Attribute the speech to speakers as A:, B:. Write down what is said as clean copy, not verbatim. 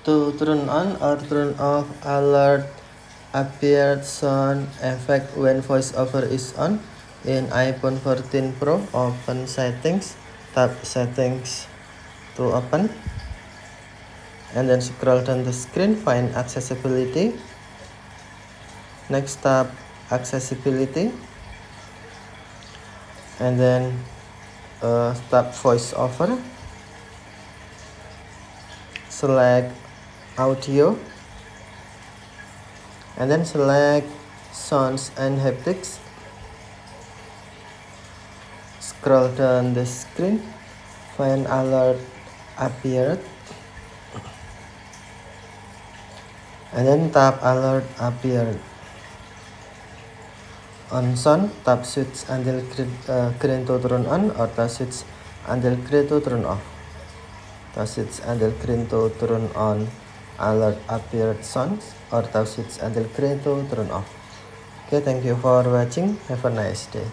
A: To turn on or turn off alert appear sound effect when voiceover is on. In iPhone 14 Pro, open settings, tap settings to open, and then scroll down the screen, find accessibility. Next, tap accessibility, and then tap voiceover, select audio, and then select sounds and haptics. Scroll down the screen, find alert appeared, and then tap alert appeared. On sound, tap switch until green to turn on, or tap switch until green to turn off. Tap switch until green to turn on alert appeared sounds, or tap switch until green to turn off. Okay, thank you for watching. Have a nice day.